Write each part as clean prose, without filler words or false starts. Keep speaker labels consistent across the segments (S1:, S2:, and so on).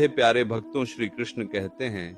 S1: हे प्यारे भक्तों, श्री कृष्ण कहते हैं,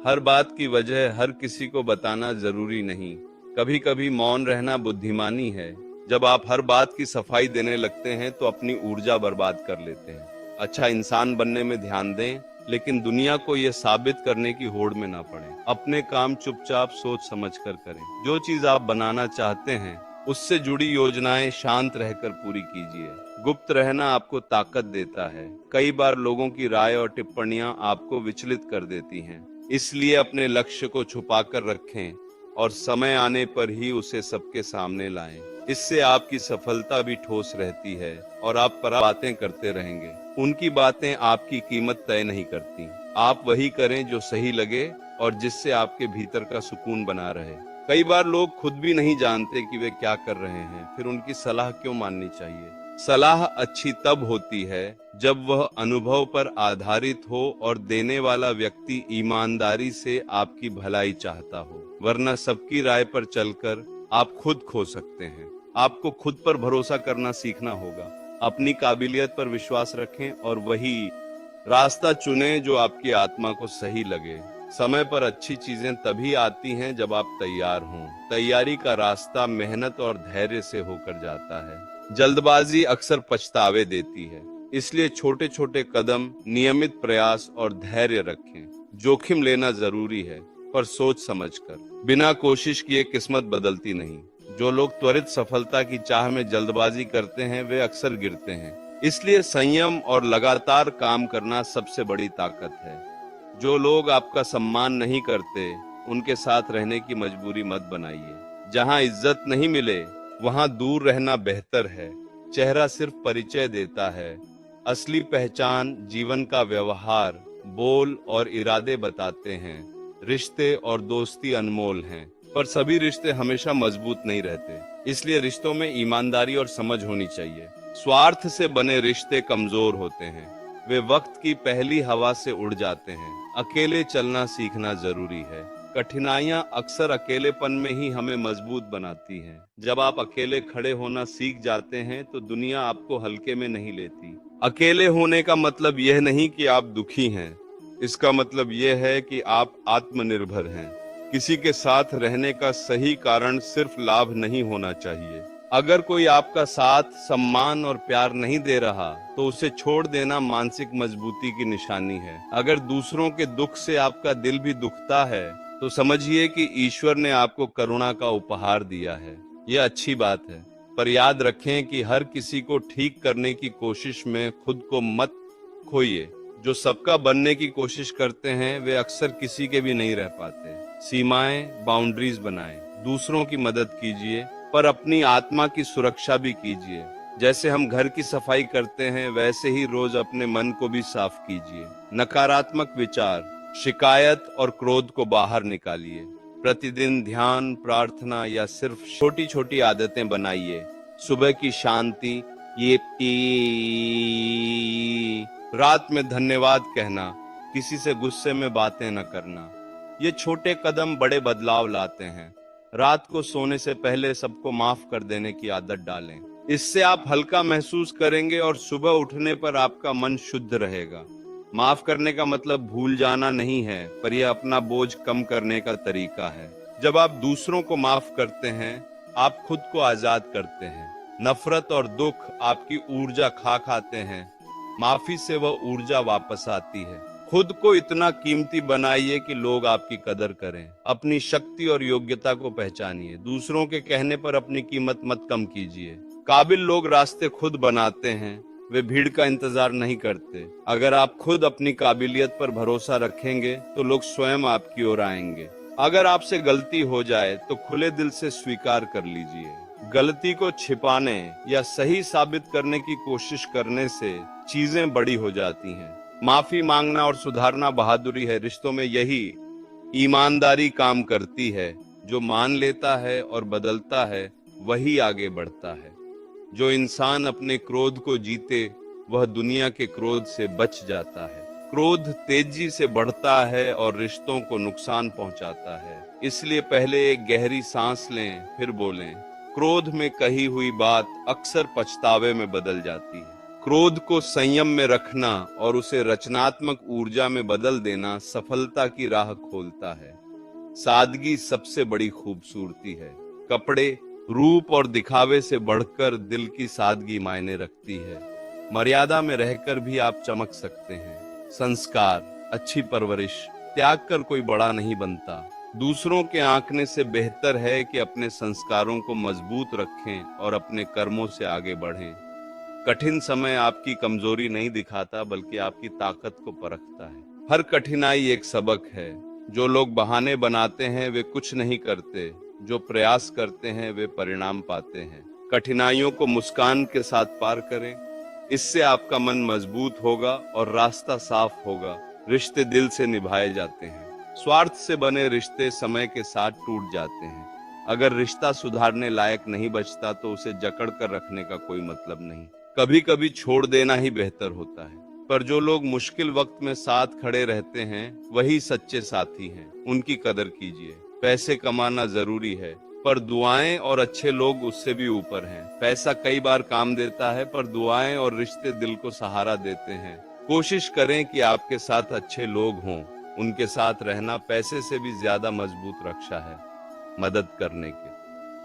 S1: हर बात की वजह हर किसी को बताना जरूरी नहीं। कभी कभी मौन रहना बुद्धिमानी है। जब आप हर बात की सफाई देने लगते हैं तो अपनी ऊर्जा बर्बाद कर लेते हैं। अच्छा इंसान बनने में ध्यान दें, लेकिन दुनिया को यह साबित करने की होड़ में ना पड़े। अपने काम चुपचाप सोच समझ कर करें। जो चीज आप बनाना चाहते हैं उससे जुड़ी योजनाएं शांत रहकर पूरी कीजिए। गुप्त रहना आपको ताकत देता है। कई बार लोगों की राय और टिप्पणियां आपको विचलित कर देती हैं। इसलिए अपने लक्ष्य को छुपाकर रखें और समय आने पर ही उसे सबके सामने लाएं। इससे आपकी सफलता भी ठोस रहती है और आप पर बातें करते रहेंगे। उनकी बातें आपकी कीमत तय नहीं करती। आप वही करें जो सही लगे और जिससे आपके भीतर का सुकून बना रहे। कई बार लोग खुद भी नहीं जानते कि वे क्या कर रहे हैं, फिर उनकी सलाह क्यों माननी चाहिए। सलाह अच्छी तब होती है जब वह अनुभव पर आधारित हो और देने वाला व्यक्ति ईमानदारी से आपकी भलाई चाहता हो, वरना सबकी राय पर चलकर आप खुद खो सकते हैं। आपको खुद पर भरोसा करना सीखना होगा। अपनी काबिलियत पर विश्वास रखें और वही रास्ता चुनें जो आपकी आत्मा को सही लगे। समय पर अच्छी चीजें तभी आती हैं जब आप तैयार हों। तैयारी का रास्ता मेहनत और धैर्य से होकर जाता है। जल्दबाजी अक्सर पछतावे देती है, इसलिए छोटे छोटे कदम, नियमित प्रयास और धैर्य रखें। जोखिम लेना जरूरी है, पर सोच समझकर। बिना कोशिश किए किस्मत बदलती नहीं। जो लोग त्वरित सफलता की चाह में जल्दबाजी करते हैं वे अक्सर गिरते हैं। इसलिए संयम और लगातार काम करना सबसे बड़ी ताकत है। जो लोग आपका सम्मान नहीं करते उनके साथ रहने की मजबूरी मत बनाइए। जहां इज्जत नहीं मिले वहां दूर रहना बेहतर है। चेहरा सिर्फ परिचय देता है, असली पहचान जीवन का व्यवहार, बोल और इरादे बताते हैं। रिश्ते और दोस्ती अनमोल हैं, पर सभी रिश्ते हमेशा मजबूत नहीं रहते। इसलिए रिश्तों में ईमानदारी और समझ होनी चाहिए। स्वार्थ से बने रिश्ते कमजोर होते हैं, वे वक्त की पहली हवा से उड़ जाते हैं। अकेले चलना सीखना जरूरी है। कठिनाइयां अक्सर अकेलेपन में ही हमें मजबूत बनाती हैं। जब आप अकेले खड़े होना सीख जाते हैं तो दुनिया आपको हल्के में नहीं लेती। अकेले होने का मतलब यह नहीं कि आप दुखी हैं, इसका मतलब यह है कि आप आत्मनिर्भर हैं। किसी के साथ रहने का सही कारण सिर्फ लाभ नहीं होना चाहिए। अगर कोई आपका साथ, सम्मान और प्यार नहीं दे रहा तो उसे छोड़ देना मानसिक मजबूती की निशानी है। अगर दूसरों के दुख से आपका दिल भी दुखता है तो समझिए कि ईश्वर ने आपको करुणा का उपहार दिया है। यह अच्छी बात है, पर याद रखें कि हर किसी को ठीक करने की कोशिश में खुद को मत खोइए। जो सबका बनने की कोशिश करते हैं वे अक्सर किसी के भी नहीं रह पाते। सीमाएं, बाउंड्रीज बनाएं। दूसरों की मदद कीजिए, पर अपनी आत्मा की सुरक्षा भी कीजिए। जैसे हम घर की सफाई करते हैं वैसे ही रोज अपने मन को भी साफ कीजिए। नकारात्मक विचार, शिकायत और क्रोध को बाहर निकालिए। प्रतिदिन ध्यान, प्रार्थना या सिर्फ छोटी छोटी आदतें बनाइए। सुबह की शांति, ये रात में धन्यवाद कहना, किसी से गुस्से में बातें न करना। ये छोटे कदम बड़े बदलाव लाते हैं। रात को सोने से पहले सबको माफ कर देने की आदत डालें। इससे आप हल्का महसूस करेंगे और सुबह उठने पर आपका मन शुद्ध रहेगा। माफ करने का मतलब भूल जाना नहीं है, पर यह अपना बोझ कम करने का तरीका है। जब आप दूसरों को माफ करते हैं आप खुद को आजाद करते हैं। नफरत और दुख आपकी ऊर्जा खा खाते हैं। माफी से वह ऊर्जा वापस आती है। खुद को इतना कीमती बनाइए कि लोग आपकी कदर करें। अपनी शक्ति और योग्यता को पहचानिए। दूसरों के कहने पर अपनी कीमत मत कम कीजिए। काबिल लोग रास्ते खुद बनाते हैं, वे भीड़ का इंतजार नहीं करते। अगर आप खुद अपनी काबिलियत पर भरोसा रखेंगे तो लोग स्वयं आपकी ओर आएंगे। अगर आपसे गलती हो जाए तो खुले दिल से स्वीकार कर लीजिए। गलती को छिपाने या सही साबित करने की कोशिश करने से चीजें बड़ी हो जाती हैं। माफी मांगना और सुधारना बहादुरी है। रिश्तों में यही ईमानदारी काम करती है। जो मान लेता है और बदलता है वही आगे बढ़ता है। जो इंसान अपने क्रोध को जीते वह दुनिया के क्रोध से बच जाता है। क्रोध तेजी से बढ़ता है और रिश्तों को नुकसान पहुंचाता है। इसलिए पहले एक गहरी सांस लें, फिर बोलें। क्रोध में कही हुई बात अक्सर पछतावे में बदल जाती है। क्रोध को संयम में रखना और उसे रचनात्मक ऊर्जा में बदल देना सफलता की राह खोलता है। सादगी सबसे बड़ी खूबसूरती है। कपड़े, रूप और दिखावे से बढ़कर दिल की सादगी मायने रखती है। मर्यादा में रहकर भी आप चमक सकते हैं। संस्कार, अच्छी परवरिश त्याग कर कोई बड़ा नहीं बनता। दूसरों के आंकने से बेहतर है कि अपने संस्कारों को मजबूत रखें और अपने कर्मों से आगे बढ़ें। कठिन समय आपकी कमजोरी नहीं दिखाता बल्कि आपकी ताकत को परखता है। हर कठिनाई एक सबक है। जो लोग बहाने बनाते हैं वे कुछ नहीं करते, जो प्रयास करते हैं वे परिणाम पाते हैं। कठिनाइयों को मुस्कान के साथ पार करें, इससे आपका मन मजबूत होगा और रास्ता साफ होगा। रिश्ते दिल से निभाए जाते हैं। स्वार्थ से बने रिश्ते समय के साथ टूट जाते हैं। अगर रिश्ता सुधारने लायक नहीं बचता तो उसे जकड़ कर रखने का कोई मतलब नहीं। कभी कभी छोड़ देना ही बेहतर होता है। पर जो लोग मुश्किल वक्त में साथ खड़े रहते हैं वही सच्चे साथी हैं। उनकी कदर कीजिए। पैसे कमाना जरूरी है पर दुआएं और अच्छे लोग उससे भी ऊपर हैं। पैसा कई बार काम देता है पर दुआएं और रिश्ते दिल को सहारा देते हैं। कोशिश करें कि आपके साथ अच्छे लोग हों। उनके साथ रहना पैसे से भी ज्यादा मजबूत रक्षा है। मदद करने के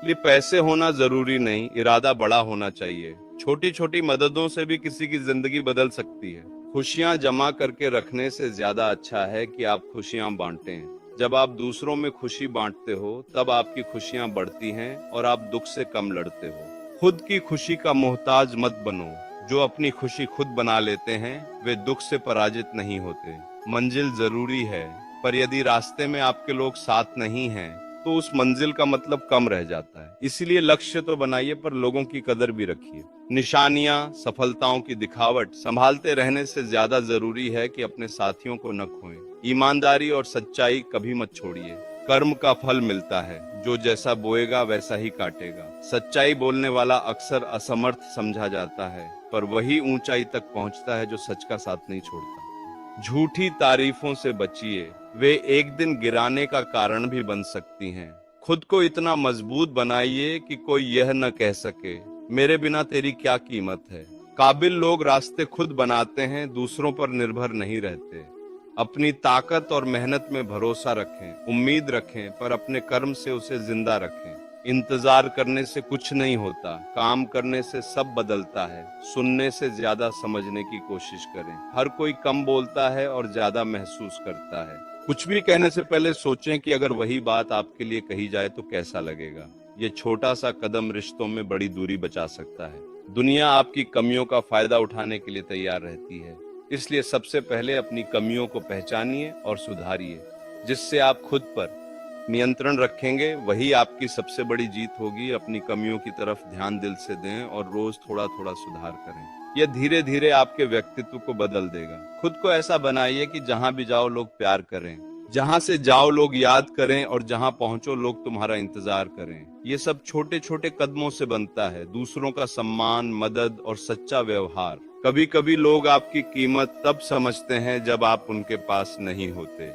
S1: लिए पैसे होना जरूरी नहीं, इरादा बड़ा होना चाहिए। छोटी छोटी मददों से भी किसी की जिंदगी बदल सकती है। खुशियां जमा करके रखने से ज्यादा अच्छा है कि आप खुशियां बांटें। जब आप दूसरों में खुशी बांटते हो तब आपकी खुशियां बढ़ती हैं और आप दुख से कम लड़ते हो। खुद की खुशी का मोहताज मत बनो। जो अपनी खुशी खुद बना लेते हैं वे दुख से पराजित नहीं होते। मंजिल जरूरी है पर यदि रास्ते में आपके लोग साथ नहीं हैं तो उस मंजिल का मतलब कम रह जाता है। इसीलिए लक्ष्य तो बनाइए पर लोगों की कदर भी रखिए। निशानियां, सफलताओं की दिखावट संभालते रहने से ज्यादा जरूरी है कि अपने साथियों को न खोएं। ईमानदारी और सच्चाई कभी मत छोड़िए। कर्म का फल मिलता है, जो जैसा बोएगा वैसा ही काटेगा। सच्चाई बोलने वाला अक्सर असमर्थ समझा जाता है पर वही ऊंचाई तक पहुंचता है जो सच का साथ नहीं छोड़ता। झूठी तारीफों से बचिए, वे एक दिन गिराने का कारण भी बन सकती हैं। खुद को इतना मजबूत बनाइए कि कोई यह न कह सके मेरे बिना तेरी क्या कीमत है। काबिल लोग रास्ते खुद बनाते हैं, दूसरों पर निर्भर नहीं रहते। अपनी ताकत और मेहनत में भरोसा रखें, उम्मीद रखें पर अपने कर्म से उसे जिंदा रखें। इंतजार करने से कुछ नहीं होता, काम करने से सब बदलता है। सुनने से ज्यादा समझने की कोशिश करें। हर कोई कम बोलता है और ज्यादा महसूस करता है। कुछ भी कहने से पहले सोचें कि अगर वही बात आपके लिए कही जाए तो कैसा लगेगा। ये छोटा सा कदम रिश्तों में बड़ी दूरी बचा सकता है। दुनिया आपकी कमियों का फायदा उठाने के लिए तैयार रहती है, इसलिए सबसे पहले अपनी कमियों को पहचानिए और सुधारिए। जिससे आप खुद पर नियंत्रण रखेंगे वही आपकी सबसे बड़ी जीत होगी। अपनी कमियों की तरफ ध्यान दिल से दें और रोज थोड़ा थोड़ा सुधार करें। यह धीरे धीरे आपके व्यक्तित्व को बदल देगा। खुद को ऐसा बनाइए कि जहां भी जाओ लोग प्यार करें, जहां से जाओ लोग याद करें और जहां पहुंचो लोग तुम्हारा इंतजार करें। ये सब छोटे छोटे कदमों से बनता है। दूसरों का सम्मान, मदद और सच्चा व्यवहार। कभी कभी लोग आपकी कीमत तब समझते हैं जब आप उनके पास नहीं होते।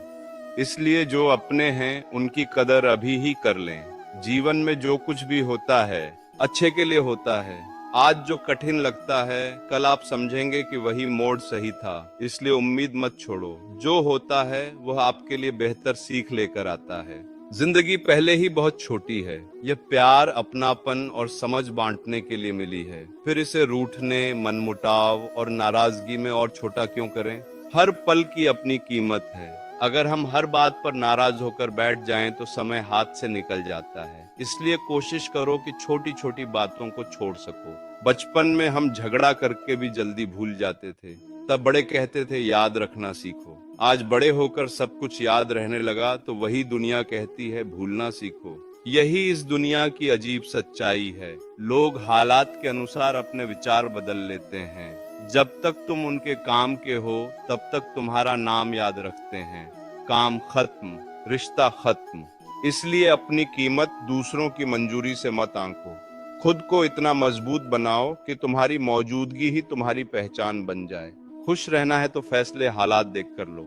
S1: इसलिए जो अपने हैं उनकी कदर अभी ही कर लें। जीवन में जो कुछ भी होता है अच्छे के लिए होता है। आज जो कठिन लगता है कल आप समझेंगे कि वही मोड़ सही था। इसलिए उम्मीद मत छोड़ो। जो होता है वह आपके लिए बेहतर सीख लेकर आता है। जिंदगी पहले ही बहुत छोटी है। यह प्यार, अपनापन और समझ बांटने के लिए मिली है। फिर इसे रूठने, मनमुटाव और नाराजगी में और छोटा क्यों करें। हर पल की अपनी कीमत है। अगर हम हर बात पर नाराज होकर बैठ जाएं तो समय हाथ से निकल जाता है। इसलिए कोशिश करो कि छोटी छोटी बातों को छोड़ सको। बचपन में हम झगड़ा करके भी जल्दी भूल जाते थे। तब बड़े कहते थे याद रखना सीखो। आज बड़े होकर सब कुछ याद रहने लगा तो वही दुनिया कहती है भूलना सीखो। यही इस दुनिया की अजीब सच्चाई है। लोग हालात के अनुसार अपने विचार बदल लेते हैं। जब तक तुम उनके काम के हो तब तक तुम्हारा नाम याद रखते हैं। काम खत्म, रिश्ता खत्म। इसलिए अपनी कीमत दूसरों की मंजूरी से मत आंको। खुद को इतना मजबूत बनाओ कि तुम्हारी मौजूदगी ही तुम्हारी पहचान बन जाए। खुश रहना है तो फैसले हालात देख कर लो,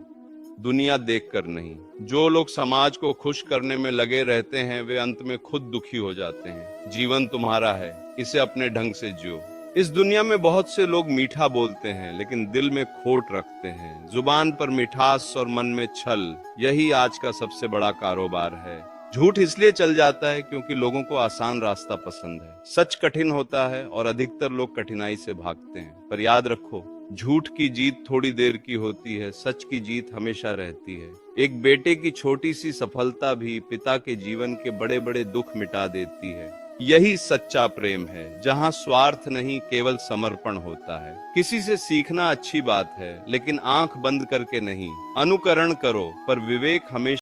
S1: दुनिया देख कर नहीं। जो लोग समाज को खुश करने में लगे रहते हैं वे अंत में खुद दुखी हो जाते हैं। जीवन तुम्हारा है, इसे अपने ढंग से जियो। इस दुनिया में बहुत से लोग मीठा बोलते हैं लेकिन दिल में खोट रखते हैं। जुबान पर मिठास और मन में छल, यही आज का सबसे बड़ा कारोबार है। झूठ इसलिए चल जाता है क्योंकि लोगों को आसान रास्ता पसंद है। सच कठिन होता है और अधिकतर लोग कठिनाई से भागते हैं। पर याद रखो, झूठ की जीत थोड़ी देर की होती है, सच की जीत हमेशा रहती है। एक बेटे की छोटी सी सफलता भी पिता के जीवन के बड़े बड़े दुख मिटा देती है। यही सच्चा प्रेम है, जहाँ स्वार्थ नहीं केवल समर्पण होता है। किसी से सीखना अच्छी बात है, लेकिन आंख बंद करके नहीं। अनुकरण करो, पर विवेक हमेशा